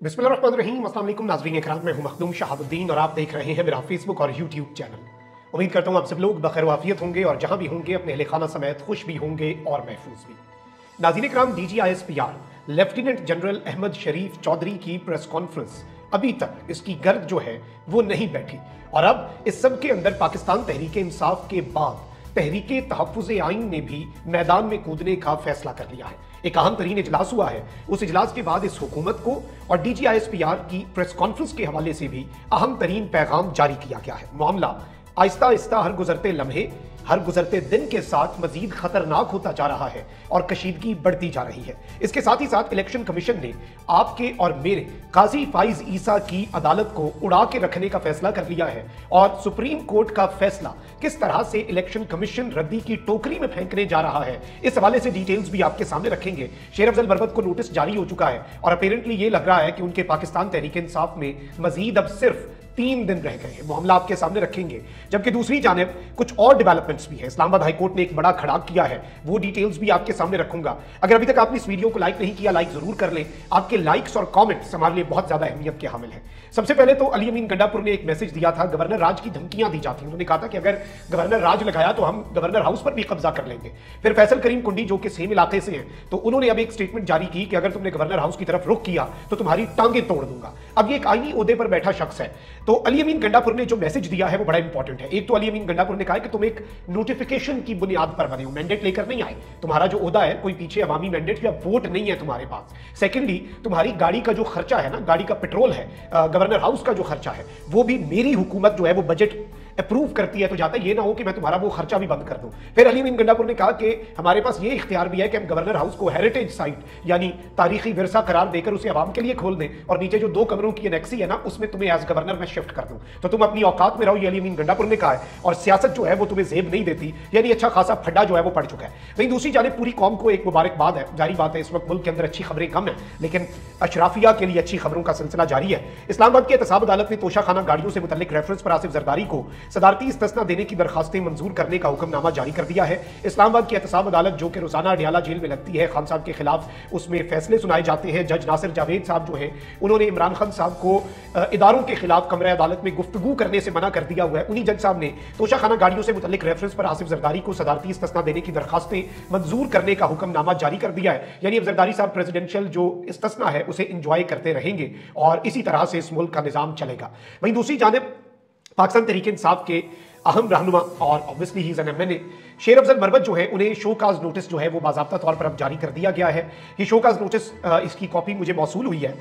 बिस्मिल्लाहिर्रहमानिर्रहीम। अस्सलाम वालेकुम नाज़रीन इकराम, मैं हूं मखदूम शहाबुद्दीन और आप देख रहे हैं मेरा फेसबुक और यूट्यूब चैनल। उम्मीद करता हूं आप सब लोग बखैर वाफियत होंगे और जहां भी होंगे अपने अहले खाना समेत खुश भी होंगे और महफूज भी। नाज़रीन इकराम, DGISPR लेफ्टिनेंट जनरल अहमद शरीफ चौधरी की प्रेस कॉन्फ्रेंस अभी तक इसकी गर्द जो है वो नहीं बैठी और अब इस सब के अंदर पाकिस्तान तहरीक इंसाफ के बाद तहरीक तहफ़्फ़ुज़ आइन ने भी मैदान में कूदने का फैसला कर लिया है। एक अहम तरीन इजलास हुआ है। उस इजलास के बाद इस हुकूमत को और DGISPR की प्रेस कॉन्फ्रेंस के हवाले से भी अहम तरीन पैगाम जारी किया गया है। मामला आहिस्ता आहिस्ता हर गुजरते लम्हे, हर गुजरते दिन के साथ मजीद खतरनाक होता जा रहा है और कशीदगी बढ़ती जा रही है। इसके साथ ही साथ इलेक्शन कमीशन ने आपके और मेरे काजी फाइज ईसा की अदालत को उड़ा के रखने का फैसला कर लिया है और सुप्रीम कोर्ट का फैसला किस तरह से इलेक्शन कमीशन रद्दी की टोकरी में फेंकने जा रहा है, इस हवाले से डिटेल्स भी आपके सामने रखेंगे। शेर अफजल बरवत को नोटिस जारी हो चुका है और अपेरेंटली ये लग रहा है कि उनके पाकिस्तान तहरीक इंसाफ में मजीद अब सिर्फ 3 दिन रह गए हैं। मामला आपके सामने रखेंगे। जबकि दूसरी जानिब कुछ और डेवलपमेंट्स भी है। इस्लामाबाद हाईकोर्ट ने एक बड़ा खड़ाक किया है, वो डिटेल्स भी आपके सामने रखूंगा। अगर अभी तक आपने इस वीडियो को लाइक नहीं किया, लाइक जरूर कर लें। आपके लाइक्स और कमेंट्स हमारे लिए बहुत ज्यादा अहमियत के हामिल हैं। सबसे पहले तो अली अमीन गंडापुर ने एक मैसेज दिया था, गवर्नर राज की धमकियां दी जाती हैं। उन्होंने कहा था कि अगर गवर्नर राज लगाया तो हम गवर्नर हाउस पर भी कब्जा कर लेंगे। फिर फैसल करीम कुंडी जो कि सेम इलाके से हैं, तो उन्होंने अब एक स्टेटमेंट जारी की कि अगर तुमने गवर्नर हाउस की तरफ रुख किया तो तुम्हारी टांगें तोड़ दूंगा। अब ये एक आईनी ओहदे पर बैठा शख्स है, तो अली अमीन गंडापुर ने जो मैसेज दिया है वो बड़ा इंपॉर्टेंट है। एक तो अली अमीन गंडापुर ने कहा है कि तुम एक नोटिफिकेशन की बुनियाद पर बने हो, मैंडेट लेकर नहीं आए। तुम्हारा जो ओहदा है कोई पीछे अवामी मैंडेट या वोट नहीं है तुम्हारे पास। सेकेंडली, तुम्हारी गाड़ी का जो खर्चा है ना, गाड़ी का पेट्रोल है, गवर्नर हाउस का जो खर्चा है, वो भी मेरी हुकूमत जो है वो बजट अप्रूव करती है। तो जाता ये ना हो कि मैं तुम्हारा वो खर्चा भी बंद कर दूं। फिर अली अमीन गंडापुर ने कहा कि हमारे पास ये इख्तियार भी है कि हम गवर्नर हाउस को हेरिटेज साइट यानी तारीखी विरसा करार देकर उसे आवाम के लिए खोल दें और नीचे जो 2 कमरों की एनेक्सी है ना, उसमें तुम्हें एज गवर्नर में शिफ्ट कर दूं, तो तुम अपनी औकात में रहो। ये अली अमीन गंडापुर ने कहा है और सियासत जो है वो तुम्हें जेब नहीं देती, यानी अच्छा खासा फड्डा जो है वो पड़ चुका है। वहीं दूसरी जानिब पूरी कौम को एक मुबारकबाद है। जारी बात है, इस वक्त मुल्क के अंदर अच्छी खबरें कम है, लेकिन अशराफिया के लिए अच्छी खबरों का सिलसिला जारी है। इस्लामाबाद की एहतसाब अदालत ने तोशाखाना गाड़ियों से मुतल्लिक रेफरेंस पर आसिफ जरदारी को सदारती इस्तिस्ना देने की दरखास्तें मंजूर करने का हुक्मनामा जारी कर दिया है। इस्लामाबाद की एहतसाब अदालत जो कि रोजाना अडियाला जेल में लगती है, खान साहब के खिलाफ उसमें फैसले सुनाए जाते हैं। जज नासिर जावेद साहब जो है उन्होंने इमरान खान साहब को इदारों के खिलाफ कमरे अदालत में गुफ्तगू करने से मना कर दिया हुआ है। उन्हीं जज साहब ने तोशाखाना गाड़ियों से मुतल्लिक रेफरेंस पर आसिफ जरदारी को सदारती इस्तिस्ना देने की दरखास्तें मंजूर करने का हुक्मनामा जारी कर दिया है। यानी अब जरदारी साहब प्रेसिडेंशियल जो इस्तिस्ना है उसे इंजॉय करते रहेंगे और इसी तरह से इस मुल्क का निजाम चलेगा। वहीं दूसरी जानिब पाकिस्तान तहरीक इंसाफ के अहम रहनुमा और ऑब्वियसली ही MNA शेर अफजल बरवत जो है, उन्हें शोकाज नोटिस जो है वो बाज़ाब्ता तौर पर अब जारी कर दिया गया है। ये शोकाज नोटिस इसकी कॉपी मुझे मौसूल हुई है।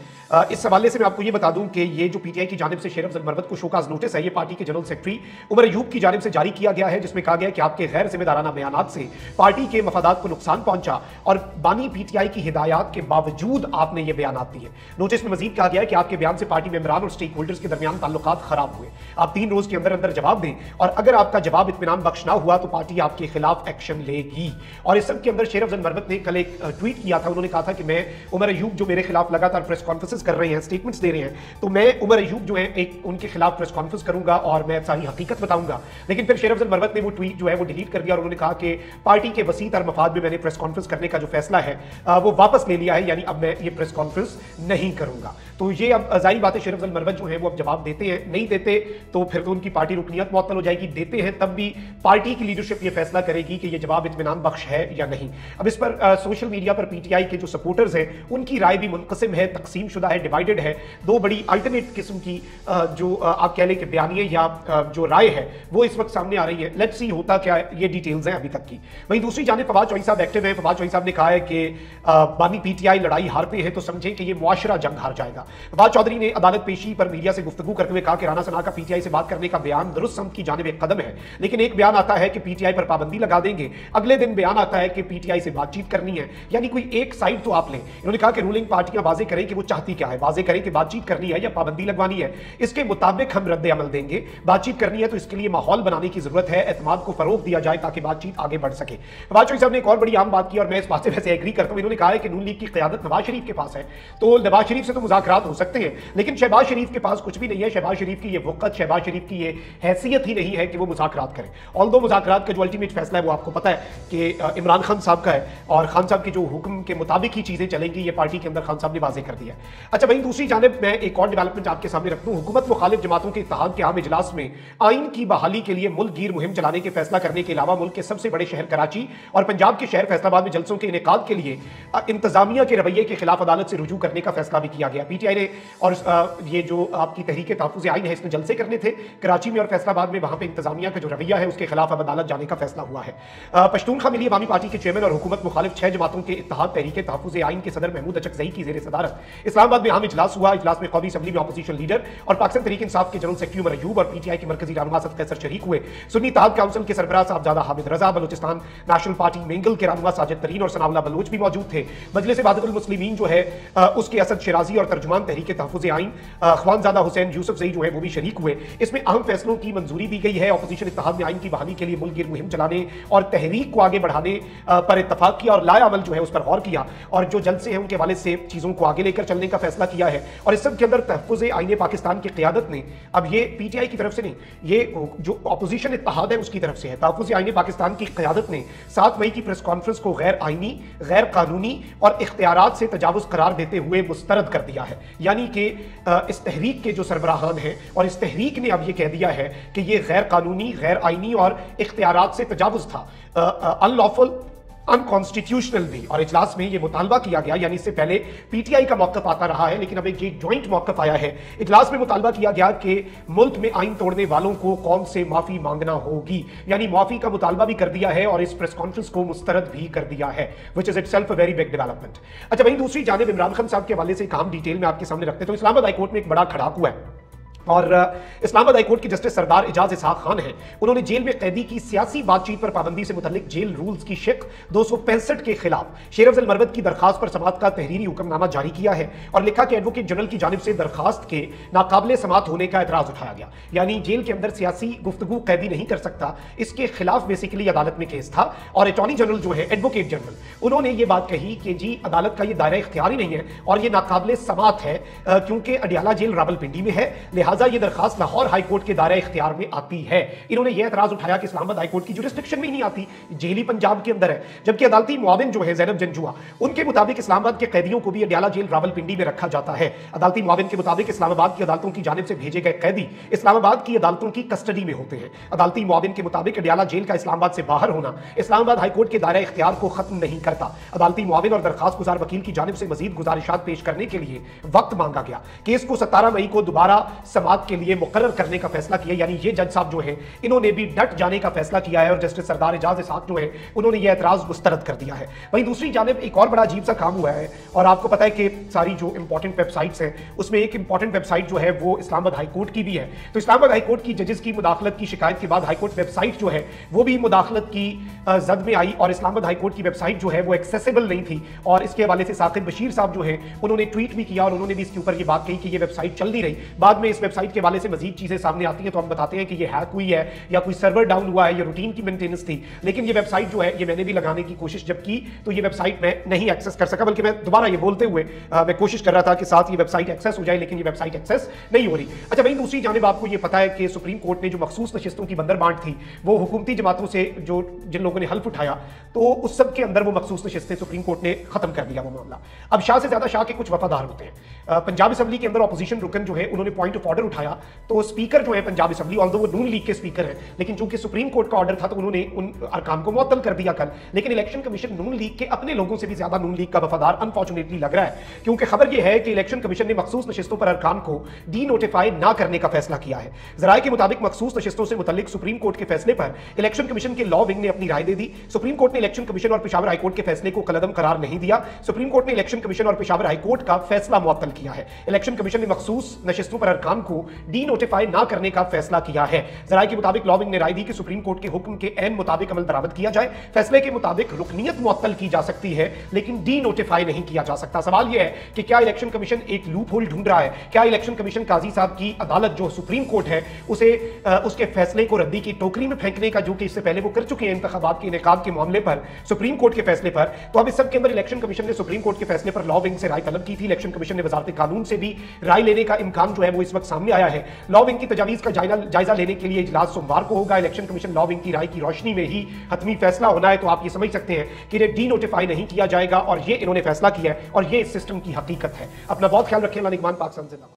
इस हवाले से मैं आपको ये बता दूं कि ये जो PTI की जानिब से शेर अफजल बरवत को शोकाज नोटिस है, ये पार्टी के जनरल सेक्रेटरी उमर अयूब की जानिब से जारी किया गया है, जिसमें कहा गया कि आपके गैर जिम्मेदाराना बयानात से पार्टी के मफादात को नुकसान पहुंचा और बानी PTI की हिदायत के बावजूद आपने ये बयानात दिए। नोटिस में मजीद कहा गया है कि आपके बयान से पार्टी मेंबरान और स्टेक होल्डर्स के दरमियान ताल्लुकात खराब हुए। आप 3 रोज के अंदर अंदर जवाब दें और अगर आपका जवाब इत्मीनान बख्श ना हुआ तो पार्टी आपके खिलाफ एक्शन लेगी। और इस सब के अंदर शेर अफजल बरवत ने कल एक ट्वीट किया था। उन्होंने कहा था कि मैं उमर अयूब जो मेरे खिलाफ लगातार प्रेस कॉन्फ्रेंसेस कर रहे हैं, स्टेटमेंट्स दे रहे हैं, तो मैं उमर अयूब जो है एक उनके खिलाफ प्रेस कॉन्फ्रेंस करूंगा और मैं सारी हकीकत बताऊंगा। लेकिन फिर शेर अफजल बरवत ने वो ट्वीट जो है वो डिलीट कर दिया और उन्होंने कहा कि पार्टी के वसी तर मफाद में मैंने प्रेस कॉन्फ्रेंस करने का जो फैसला है वो वापस ले लिया है, यानी अब मैं ये प्रेस कॉन्फ्रेंस नहीं करूंगा। तो ये अब जाहिर बात है शेर अफजल बरवत जो है वो अब जवाब देते हैं, नहीं देते तो फिर तो उनकी पार्टी रुकनियत मुअत्तल हो जाएगी। देते हैं तब भी पार्टी की लीडरशिप ये फैसला करेगी कि ये जवाब इत्मीनान बख्श है या नहीं। अब इस पर सोशल मीडिया पर PTI के जो सपोर्टर्स हैं उनकी राय भी मुनक़सिम है, तकसीम शुदा है, डिवाइडेड है। 2 बड़ी अल्टरनेट किस्म की जो आप कह लें कि बयानिए या जो राय है वो इस वक्त सामने आ रही है। लेट्स सी होता क्या, ये डिटेल्स हैं अभी तक की। वहीं दूसरी जानिब फवाद चौधरी साहब एक्टिव हैं। फवाद चौधरी साहब ने कहा है कि बानी PTI लड़ाई हारते हैं तो समझें कि ये मुआशरा जंग हार जाएगा। फवाद चौधरी ने अदालत पेशी पर मीडिया से गुफ्तगू करते हुए कहा कि राना सना का PTI से बात करने का बयान दुरुस्त समत की जानिब एक कदम है, लेकिन एक बयान आता है कि PTI पर पाबंदी लगा देंगे, अगले दिन बयान आता है कि PTI से बातचीत करनी है, यानी कोई एक साइड तो आप लें। इन्होंने कहा कि रूलिंग पार्टियां वाजे करें कि वो चाहती क्या है, वाजे करें कि बातचीत करनी है या पाबंदी लगवानी है, इसके मुताबिक हम रद्द अमल देंगे। बातचीत करनी है तो इसके लिए माहौल बनाने की जरूरत है, एतमाद को फरोग दिया जाए ताकि बातचीत आगे बढ़ सके। फवाद चौधरी साहब ने एक और बड़ी आम बात की और मैं इस बात से वैसे एग्री करता हूं। इन्होंने कहा है कि नून लीग की क़यादत नवाज शरीफ के पास है, तो नवाज शरीफ से तो मुज़ाकरात हो सकते हैं, लेकिन शहबाज शरीफ के पास कुछ भी नहीं है। शहबाज शरीफ की ये वक़्त, शहबाज शरीफ की ये हैसियत ही नहीं है कि वो मुज़ाकरात करें। ऑल्दो मुज़ाकरात का जो अल्टीमेट अल्टीमेट फैसला है वो आपको पता है कि इमरान खान साहब का है और खान साहब के जो हुक्म के मुताबिक ही चीजें चलेंगी, ये पार्टी के अंदर खान साहब ने वाजे कर दिया है। अच्छा वहीं दूसरी जानिब मैं एक और डेवलपमेंट आपके सामने रख दूं, हुकूमत मुखालिफ जमातों के इत्तेहाद के आम इजलास में आइन की बहाली के लिए मुल्क गिर मुहिम चलाने के फैसला करने के अलावा मुल्क के सबसे बड़े शहर कराची और पंजाब के शहर फैसलाबाद में जलसों के इनेकाद के लिए इंतजामिया के रवैये के खिलाफ अदालत से रुजू करने का फैसला भी किया गया। पीटीआई ने और ये जो आपकी तहरीक तहफ़्फ़ुज़ आइन है इसने जलसे करने थे कराची में और फैसलाबाद में, वहां पे इंतजामिया का जो रवैया है उसके खिलाफ अब अदालत जाने का फैसला हुआ है। पश्तूनख्वा मिली अवामी पार्टी के चेयरमैन और हुकूमत मुखालिफ 6 जमातों के इत्तेहाद तहरीक तहफ़्फ़ुज़ आइन के सदर महमूद अचकज़ई की ज़ेर सदारत इस्लामाबाद में अहम इजलास हुआ। इजलास में कौमी असम्बली में अपोजिशन लीडर और पाकिस्तान तहरीक इंसाफ के जनरल सेक्रेटरी उमर अयूब और पीटीआई के मरकजी रहनुमा असद कैसर शरीक हुए। सुन्नी इत्तेहाद काउंसिल के सरबराह साहबजादा हामिद रजा, बलूचिस्तान नेशनल पार्टी मेंगल के रहनुमा साजिद तरीन और सनाउल्लाह बलोच भी मौजूद थे। मजलिस वाहिदुल मुस्लिमीन जो है उसके असद शिराजी और तर्जुमान तहरीक तहफ़्फ़ुज़ आइन ख्वानज़ादा हुसैन यूसुफ़ज़ई जो है वो भी शरीक हुए। इसमें अहम फैसलों की मंजूरी दी गई है। अपोजिशन इत्तेहाद ने आइन की बहाली के लिए मुल्क गिर मुहिम चलाने और तहरीक को आगे बढ़ाने पर इत्तफाक किया और लाया अमल जो है उस पर गौर किया और जो जलसे हैं उनके हवाले से चीजों को आगे लेकर चलने का फैसला किया है। और इस सब के अंदर तहफ़्फ़ुज़ आइन पाकिस्तान की क़यादत ने, अब ये पीटीआई की तरफ से नहीं, ये जो अपोजिशन इत्तेहाद है उसकी तरफ से है, तहफ़्फ़ुज़ आइन पाकिस्तान की क़यादत ने 7 मई की प्रेस कॉन्फ्रेंस को गैर आइनी, गैर कानूनी और इख्तियारात से तजावुज़ करार देते हुए मुस्तरद कर दिया है। यानी कि इस तहरीक के जो सरबराहान हैं और इस तहरीक ने अब ये कह दिया है कि ये गैर कानूनी, गैर आइनी और इख्तियारात से तजावुज़ था, अनलॉफुल, अनकॉन्स्टिट्यूशनल भी। और इजलास में यह मुतालबा किया गया, यानी इससे पहले पीटीआई का मौक़िफ़ आता रहा है लेकिन अब एक ज्वाइंट मौक़िफ़ आया है। इजलास में मुतालबा किया गया कि मुल्क में आइन तोड़ने वालों को कौम से माफ़ी मांगना होगी, यानी माफ़ी का मुतालबा भी कर दिया है और इस प्रेस कॉन्फ्रेंस को मुस्तरद भी कर दिया है, which is itself a very big development. अच्छा वहीं दूसरी जानिब इमरान खान साहब के हवाले से एक अहम डिटेल में आपके सामने रखते तो इस्लामाबाद हाई कोर्ट में एक बड़ा खड़ाक हुआ है और इस्लामाबाद हाई कोर्ट के जस्टिस सरदार एजाज इसहाक खान हैं, उन्होंने जेल में कैदी की सियासी बातचीत पर पाबंदी से मुतल्लिक जेल रूल्स की शिक 265 के खिलाफ शेर अफजल मरवत की दरखास्त पर समाअत का तहरीरी हुक्मनामा जारी किया है और लिखा कि एडवोकेट जनरल की जानिब से दरखास्त के नाकाबिले समाअत होने का एतराज उठाया गया, यानी जेल के अंदर सियासी गुफ्तगू कैदी नहीं कर सकता, इसके खिलाफ बेसिकली अदालत में केस था। और अटॉर्नी जनरल जो है, एडवोकेट जनरल, उन्होंने ये बात कही कि जी अदालत का ये दायरा इख्तियारी नहीं है और ये नाकाबिले समाअत है क्योंकि अडियाला जेल रावलपिंडी में है, लिहाजा ये दरखास्त लाहौर हाई कोर्ट के दायरा इख्तियार में आती है। इन्होंने यह एतराज उठाया कि इस्लामाबाद हाई कोर्ट की जुरिस्डिक्शन में ही नहीं आती, जेल ही पंजाब के अंदर है, जबकि अदालती मुआविन जो है ज़ैनब जंजुआ, उनके मुताबिक इस्लामाबाद के कैदियों को भी अडियाला जेल रावलपिंडी में रखा जाता है। अदालती मुआविन के मुताबिक इस्लामाबाद की अदालतों की जानिब से भेजे गए कैदी इस्लामाबाद की अदालतों की कस्टडी में होते हैं। अदालती मुआविन के मुताबिक अडियाला जेल का इस्लामाबाद से बाहर होना इस्लामाबाद हाई कोर्ट के दायरा इख्तियार को खत्म नहीं करता। अदालती मुआविन और दरखास्त गुजार वकील की जानिब से मजीद गुजारिशात पेश करने के लिए वक्त मांगा गया। केस को 17 मई को दोबारा समाअत के लिए मुकर्रर करने का फैसला किया, यानी ये जज साहब जो हैं इन्होंने भी डट जाने का फैसला किया है और जस्टिस सरदार एजाज इसहाक जो है उन्होंने ये एतराज मुस्तरद कर दिया है। वहीं दूसरी जानिब एक और बड़ा अजीब सा काम हुआ है और आपको पता है कि सारी जो इंपॉर्टेंट वेबसाइट्स हैं उसमें एक इंपॉर्टेंट वेबसाइट जो है वो इस्लामाबाद हाई कोर्ट की भी है। तो इस्लामाबाद हाई कोर्ट की जजेस की मुदाखलत की शिकायत के बाद हाई कोर्ट वेबसाइट जो है वो भी मुदाखलत की जद में आई और इस्लामाबाद हाई कोर्ट की वेबसाइट जो है वो एक्सेसिबल नहीं थी और इसके हवाले से साकिब बशीर साहब जो है उन्होंने ट्वीट भी किया और उन्होंने भी इसके ऊपर ये बात कही कि ये वेबसाइट चल नहीं रही। बाद में इस वेबसाइट के हवाले से मजीद चीजें सामने आती हैं तो हम बताते हैं कि ये हैक हुई है या कोई सर्वर डाउन हुआ है या रूटीन की मेंटेनेंस थी, लेकिन ये वेबसाइट जो है ये मैंने भी लगाने की कोशिश जब की तो ये वेबसाइट मैं नहीं एक्सेस कर सका, बल्कि मैं दोबारा ये बोलते हुए मैं कोशिश कर रहा था कि साथ ये वेबसाइट एक्सेस हो जाए, लेकिन ये वेबसाइट एक्सेस नहीं हो रही। अच्छा वहीं दूसरी जानिब आपको ये पता है कि सुप्रीम कोर्ट ने जो मखसूस नशिस्तों की बंदर बांट थी वो हुकूमती जमातों से जो जिन लोगों ने हल्फ उठाया तो उस सब के अंदर वो मखसूस नशिस्तें सुप्रीम कोर्ट ने खत्म कर दिया वो मामला। अब शाह से ज्यादा शाह के कुछ वफादार होते हैं। पंजाब असम्बली के अंदर अपोजिशन रुकन जो है उन्होंने पॉइंट ऑफ ऑर्डर उठाया तो स्पीकर जो है पंजाब असम्बली, ऑल्दो वो नून लीग के स्पीकर हैं, लेकिन चूंकि सुप्रीम कोर्ट का ऑर्डर था तो उन्होंने उन अरकान को मुअत्तल कर दिया कल। लेकिन इलेक्शन कमीशन नून लीग के अपने लोगों से भी ज्यादा नून लीग का वफादार अनफॉर्चुनेटली लग रहा है, क्योंकि खबर यह है कि इलेक्शन कमीशन ने मखसूस नशिस्तों पर अरकान को डी नोटिफाई ना करने का फैसला किया है। जराये के मुताबिक मखसूस नशिस्तों से मुतल्लिक सुप्रीम कोर्ट के फैसले पर इलेक्शन कमीशन के लॉ विंग ने अपनी राय दे दी। सुप्रीम कोर्ट ने इलेक्शन कमीशन और पेशावर हाईकोर्ट के फैसले को कलअदम करार नहीं दिया। सुप्रीम कोर्ट ने इलेक्शन कमीशन और पेशावर हाईकोर्ट का फैसला मुअत्तल किया है। इलेक्शन कमीशन ने मखसूस नशिस्तों पर अरकान को डी नोटिफाई ना करने का फैसला किया है। जराये के मुताबिक लॉ विंग ने राय दी कि सुप्रीम कोर्ट के हुक्म के ऐन मुताबिक अमल दरामद किया जाए। फैसले के मुताबिक रुकनियत मुअत्तल की जा सकती है लेकिन डी नोटिफाई नहीं किया जा सकता। सवाल यह है कि क्या इलेक्शन कमीशन एक लूप होल ढूंढ रहा है? क्या इलेक्शन कमीशन काजी साहब की अदालत जो सुप्रीम कोर्ट है उसे उसके फैसले को रद्दी की टोकरी में फेंकने का, जो कि इससे पहले वो कर चुके हैं इंतखाबात के इनेकाद के मामले पर सुप्रीम कोर्ट के फैसले पर। तो अब इस सब के अंदर इलेक्शन कमीशन ने सुप्रीम कोर्ट के फैसले पर लॉ विंग से राय तलब की थी। इलेक्शन कमीशन ने वजारत कानून से भी राय लेने का इम्कान जो है वो इस वक्त सामने आया है। लॉ विंग की तजावीज का जायजा लेने के लिए इजलास सोमवार को होगा। इलेक्शन कमीशन लॉ विंग की राय की रोशनी में ही हतमी फैसला होना है। तो आप ये समझ सकते हैं कि इन्हें डी नोटिफाई नहीं किया जाएगा और ये इन्होंने फैसला किया है और ये इस सिस्टम की हकीकत है। अपना बहुत ख्याल रखें। अल्लाह निगहबान। पाकिस्तान जिंदाबाद।